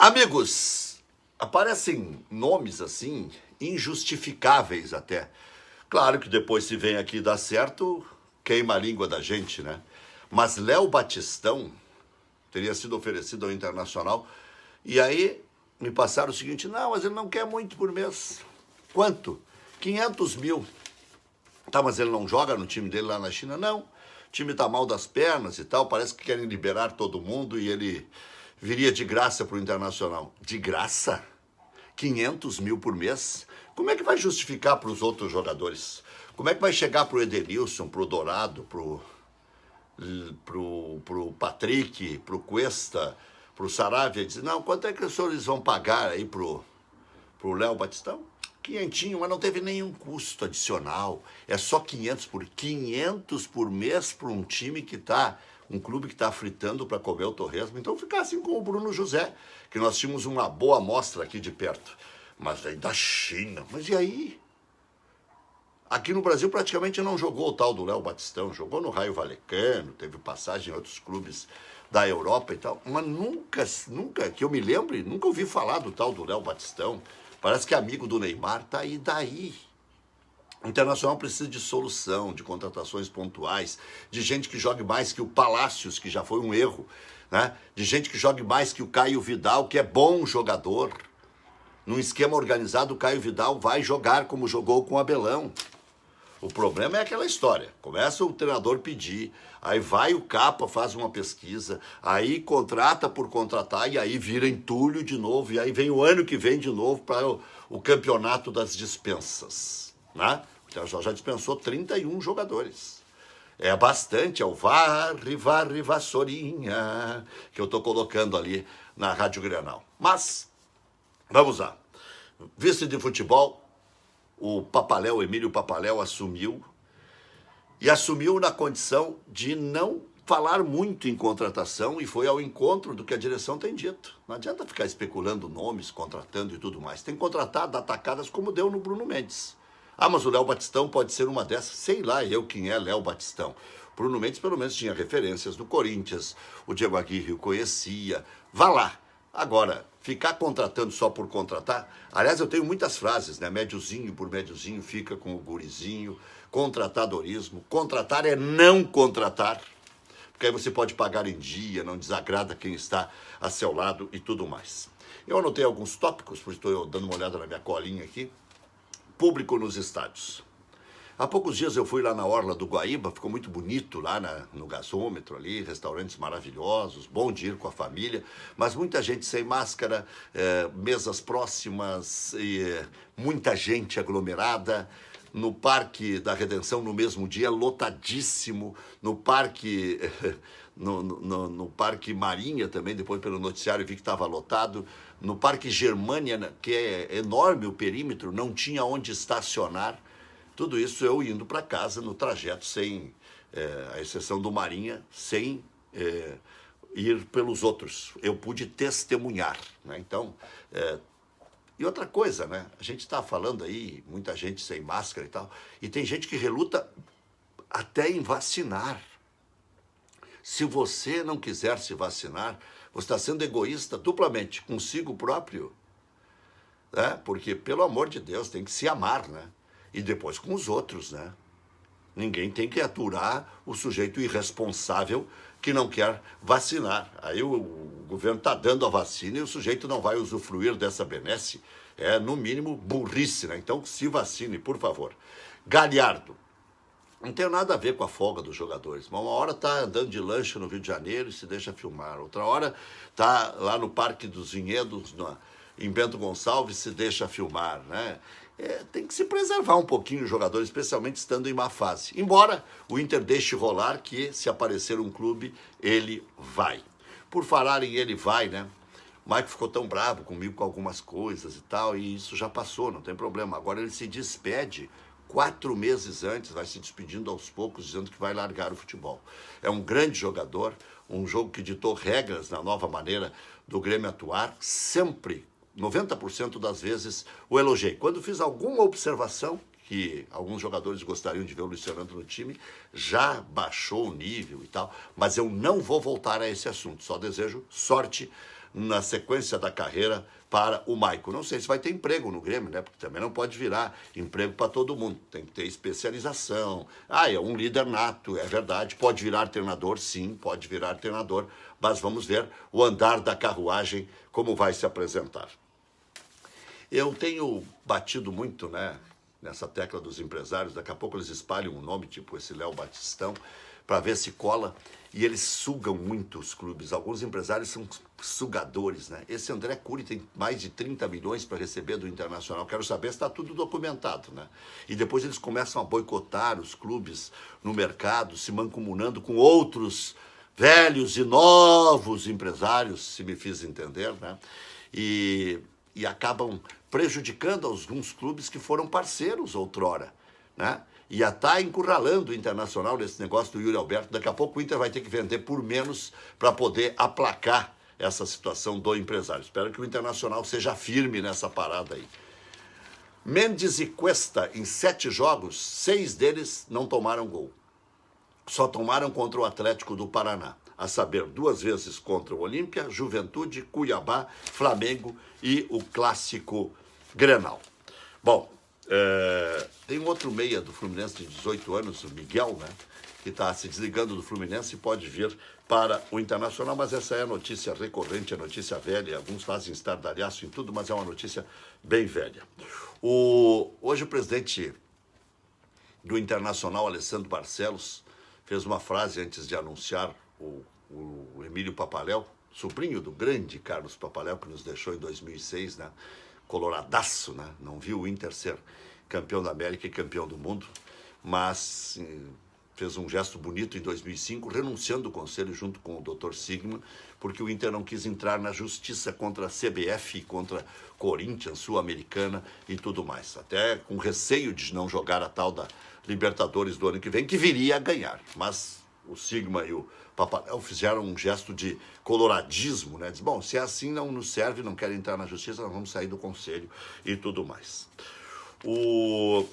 Amigos, aparecem nomes assim, injustificáveis até. Claro que depois se vem aqui dar certo, queima a língua da gente, né? Mas Léo Batistão teria sido oferecido ao Internacional e aí me passaram o seguinte, não, mas ele não quer muito por mês. Quanto? 500 mil. Tá, mas ele não joga no time dele lá na China? Não. O time tá mal das pernas e tal, parece que querem liberar todo mundo e ele viria de graça pro Internacional. De graça? 500 mil por mês? Como é que vai justificar para os outros jogadores? Como é que vai chegar pro Edenilson, pro Dourado, pro Patrick, pro Cuesta, pro Saravia e dizer, não, quanto é que os senhores vão pagar aí pro Léo Batistão? 500, mas não teve nenhum custo adicional. É só 500 por mês para um time que está, um clube que está fritando para comer o torresmo. Então ficar assim com o Bruno José, que nós tínhamos uma boa amostra aqui de perto. Mas aí da China, mas e aí? Aqui no Brasil praticamente não jogou o tal do Léo Batistão, jogou no Raio Vallecano, teve passagem em outros clubes da Europa e tal, mas nunca, que eu me lembre, nunca ouvi falar do tal do Léo Batistão. Parece que é amigo do Neymar, tá aí daí. O Internacional precisa de solução, de contratações pontuais, de gente que jogue mais que o Palácios, que já foi um erro, né? De gente que jogue mais que o Caio Vidal, que é bom jogador. Num esquema organizado, o Caio Vidal vai jogar como jogou com o Abelão. O problema é aquela história. Começa o treinador pedir, aí vai o Capa, faz uma pesquisa, aí contrata por contratar e aí vira entulho de novo. E aí vem o ano que vem de novo para o campeonato das dispensas. Né? O Internacional já dispensou 31 jogadores. É bastante, é o varre, vassourinha, que eu estou colocando ali na Rádio Grenal. Mas, vamos lá. Vice de futebol, o Papaléu, Emílio Papaléu, assumiu na condição de não falar muito em contratação e foi ao encontro do que a direção tem dito. Não adianta ficar especulando nomes, contratando e tudo mais. Tem que contratar, dar tacadas como deu no Bruno Mendes. Ah, mas o Léo Batistão pode ser uma dessas. Sei lá eu quem é Léo Batistão. Bruno Mendes pelo menos tinha referências do Corinthians, o Diego Aguirre o conhecia. Vá lá. Agora, ficar contratando só por contratar... Aliás, eu tenho muitas frases, né? Médiozinho por médiozinho fica com o gurizinho. Contratadorismo. Contratar é não contratar. Porque aí você pode pagar em dia, não desagrada quem está a seu lado e tudo mais. Eu anotei alguns tópicos, porque estou dando uma olhada na minha colinha aqui. Público nos estádios. Há poucos dias eu fui lá na Orla do Guaíba, ficou muito bonito lá no gasômetro ali, restaurantes maravilhosos, bom de ir com a família, mas muita gente sem máscara, mesas próximas, muita gente aglomerada. No Parque da Redenção, no mesmo dia, lotadíssimo. No Parque, no Parque Marinha também, depois pelo noticiário vi que estava lotado. No Parque Germânia, que é enorme o perímetro, não tinha onde estacionar. Tudo isso eu indo para casa no trajeto, sem, a exceção do Marinha, sem ir pelos outros. Eu pude testemunhar, né? Então, e outra coisa, né? A gente está falando aí, muita gente sem máscara e tal, e tem gente que reluta até em vacinar. Se você não quiser se vacinar, você está sendo egoísta duplamente, consigo próprio, né? Porque, pelo amor de Deus, tem que se amar, né? E depois com os outros, né? Ninguém tem que aturar o sujeito irresponsável que não quer vacinar. Aí o governo está dando a vacina e o sujeito não vai usufruir dessa benesse. É, no mínimo, burrice, né? Então, se vacine, por favor. Galhardo. Não tem nada a ver com a folga dos jogadores. Uma hora está andando de lancha no Rio de Janeiro e se deixa filmar. Outra hora está lá no Parque dos Vinhedos, em Bento Gonçalves, se deixa filmar, né? Tem que se preservar um pouquinho o jogador, especialmente estando em má fase. Embora o Inter deixe rolar que, se aparecer um clube, ele vai. Por falar em ele vai, né? O Mike ficou tão bravo comigo com algumas coisas e tal, e isso já passou, não tem problema. Agora ele se despede 4 meses antes, vai se despedindo aos poucos, dizendo que vai largar o futebol. É um grande jogador, um jogo que ditou regras na nova maneira do Grêmio atuar, sempre 90% das vezes o elogiei. Quando fiz alguma observação, que alguns jogadores gostariam de ver o Luciano no time, já baixou o nível e tal, mas eu não vou voltar a esse assunto. Só desejo sorte na sequência da carreira para o Maicon. Não sei se vai ter emprego no Grêmio, né? Porque também não pode virar emprego para todo mundo. Tem que ter especialização. É um líder nato, é verdade. Pode virar treinador, sim, pode virar treinador. Mas vamos ver o andar da carruagem, como vai se apresentar. Eu tenho batido muito, né, nessa tecla dos empresários. Daqui a pouco eles espalham um nome, tipo esse Léo Batistão, para ver se cola. E eles sugam muito os clubes. Alguns empresários são sugadores, né? Esse André Cury tem mais de 30 milhões para receber do Internacional. Quero saber se está tudo documentado, né? E depois eles começam a boicotar os clubes no mercado, se mancomunando com outros velhos e novos empresários, se me fiz entender, né? E acabam prejudicando alguns clubes que foram parceiros outrora, né? E já está encurralando o Internacional nesse negócio do Yuri Alberto. Daqui a pouco o Inter vai ter que vender por menos para poder aplacar essa situação do empresário. Espero que o Internacional seja firme nessa parada aí. Mendes e Cuesta, em 7 jogos, 6 deles não tomaram gol. Só tomaram contra o Atlético do Paraná. A saber, 2 vezes contra o Olímpia, Juventude, Cuiabá, Flamengo e o clássico Grenal. Bom, tem um outro meia do Fluminense de 18 anos, o Miguel, né, que está se desligando do Fluminense e pode vir para o Internacional, mas essa é a notícia recorrente, a notícia velha. Alguns fazem estardalhaço em tudo, mas é uma notícia bem velha. Hoje o presidente do Internacional, Alessandro Barcelos, fez uma frase antes de anunciar o Emílio Papaléu, sobrinho do grande Carlos Papaléu, que nos deixou em 2006, né? Coloradaço, né? Não viu o Inter ser campeão da América e campeão do mundo, mas fez um gesto bonito em 2005, renunciando o conselho junto com o Dr. Sigma, porque o Inter não quis entrar na justiça contra a CBF, contra Corinthians, Sul-Americana e tudo mais. Até com receio de não jogar a tal da Libertadores do ano que vem, que viria a ganhar. Mas o Sigma e o Papaléu fizeram um gesto de coloradismo, né? Diz, bom, se é assim não nos serve, não quer entrar na justiça, nós vamos sair do conselho e tudo mais. O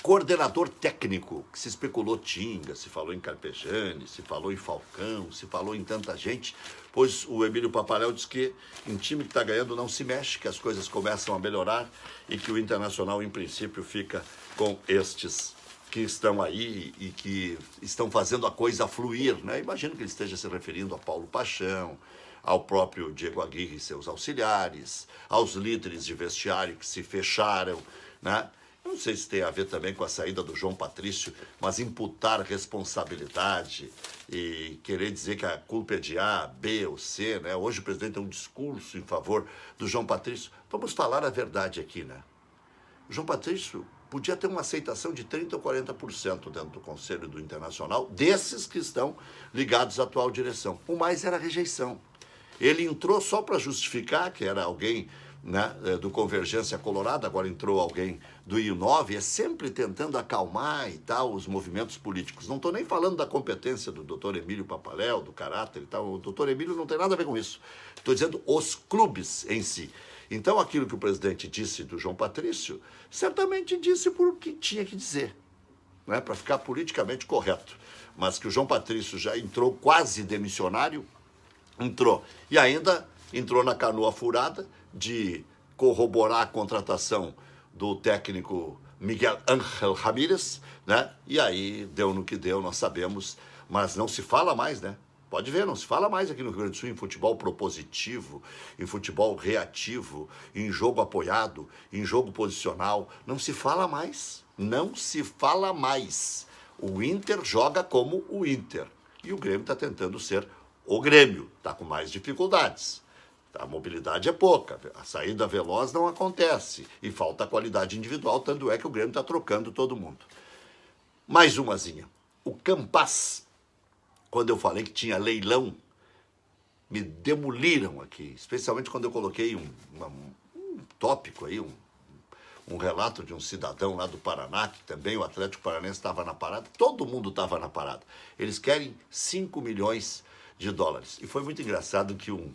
coordenador técnico, que se especulou Tinga, se falou em Carpegiani, se falou em Falcão, se falou em tanta gente, pois o Emílio Papaléu diz que em time que está ganhando não se mexe, que as coisas começam a melhorar e que o Internacional, em princípio, fica com estes que estão aí e que estão fazendo a coisa fluir, né? Imagino que ele esteja se referindo a Paulo Paixão, ao próprio Diego Aguirre e seus auxiliares, aos líderes de vestiário que se fecharam, né? Eu não sei se tem a ver também com a saída do João Patrício, mas imputar responsabilidade e querer dizer que a culpa é de A, B ou C, né? Hoje o presidente tem um discurso em favor do João Patrício. Vamos falar a verdade aqui, né? O João Patrício podia ter uma aceitação de 30% ou 40% dentro do Conselho do Internacional, desses que estão ligados à atual direção. O mais era a rejeição. Ele entrou só para justificar que era alguém, né, do Convergência Colorada, agora entrou alguém do I9, é sempre tentando acalmar e tal os movimentos políticos. Não estou nem falando da competência do doutor Emílio Papaléu, do caráter e tal. O doutor Emílio não tem nada a ver com isso. Estou dizendo os clubes em si. Então, aquilo que o presidente disse do João Patrício, certamente disse por o que tinha que dizer, né, para ficar politicamente correto. Mas que o João Patrício já entrou quase demissionário, entrou. E ainda entrou na canoa furada de corroborar a contratação do técnico Miguel Ángel Ramírez, né? E aí deu no que deu, nós sabemos, mas não se fala mais, né? Pode ver, não se fala mais aqui no Rio Grande do Sul em futebol propositivo, em futebol reativo, em jogo apoiado, em jogo posicional. Não se fala mais. Não se fala mais. O Inter joga como o Inter. E o Grêmio está tentando ser o Grêmio. Está com mais dificuldades. A mobilidade é pouca. A saída veloz não acontece. E falta qualidade individual, tanto é que o Grêmio está trocando todo mundo. Mais umazinha. O Campas, quando eu falei que tinha leilão, me demoliram aqui, especialmente quando eu coloquei um tópico aí, um relato de um cidadão lá do Paraná, que também o Atlético Paranaense estava na parada, todo mundo estava na parada. Eles querem 5 milhões de dólares. E foi muito engraçado que um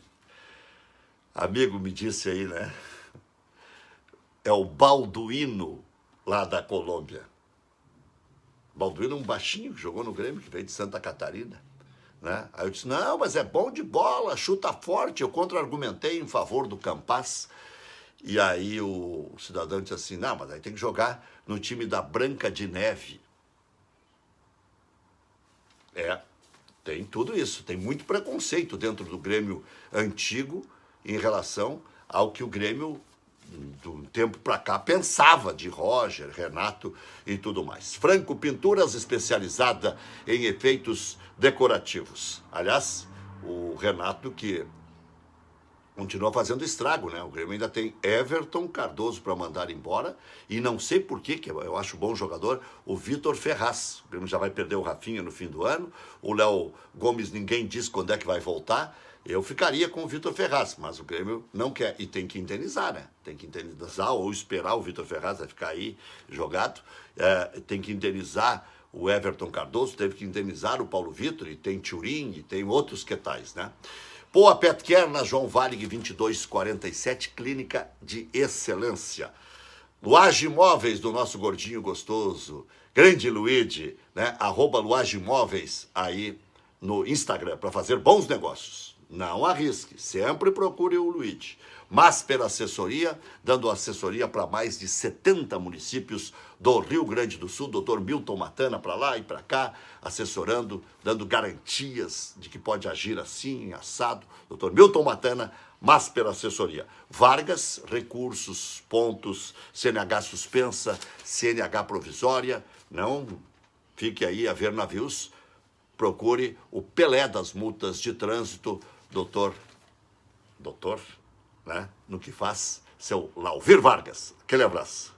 amigo me disse aí, né? É o Balduino, lá da Colômbia. Balduino é um baixinho que jogou no Grêmio, que veio de Santa Catarina. né? Aí eu disse, não, mas é bom de bola, chuta forte. Eu contra-argumentei em favor do Campas. E aí o cidadão disse assim, não, mas aí tem que jogar no time da Branca de Neve. Tem tudo isso, tem muito preconceito dentro do Grêmio antigo em relação ao que o Grêmio, do tempo para cá, pensava de Roger, Renato e tudo mais. Franco Pinturas, especializada em efeitos decorativos. Aliás, o Renato que continua fazendo estrago, né? O Grêmio ainda tem Everton Cardoso para mandar embora e não sei por que eu acho bom jogador, o Vitor Ferraz. O Grêmio já vai perder o Rafinha no fim do ano, o Léo Gomes ninguém diz quando é que vai voltar. Eu ficaria com o Vitor Ferraz, mas o Grêmio não quer e tem que indenizar, né? Tem que indenizar ou esperar o Vitor Ferraz vai ficar aí jogado. Tem que indenizar o Everton Cardoso, teve que indenizar o Paulo Vitor e tem Turim e tem outros que tais, né? Poa Pet Care, na João Valig 2247, clínica de excelência. Luage Imóveis, do nosso gordinho gostoso, grande Luigi, né? @Luage Imóveis aí no Instagram, para fazer bons negócios. Não arrisque, sempre procure o Luigi. Masper Assessoria, dando assessoria para mais de 70 municípios do Rio Grande do Sul. Dr. Milton Matana para lá e para cá, assessorando, dando garantias de que pode agir assim, assado. Dr. Milton Matana, Masper Assessoria. Vargas, recursos, pontos, CNH suspensa, CNH provisória. Não fique aí a ver navios. Procure o Pelé das multas de trânsito, doutor, né, no que faz, seu Lauvir Vargas. Aquele abraço.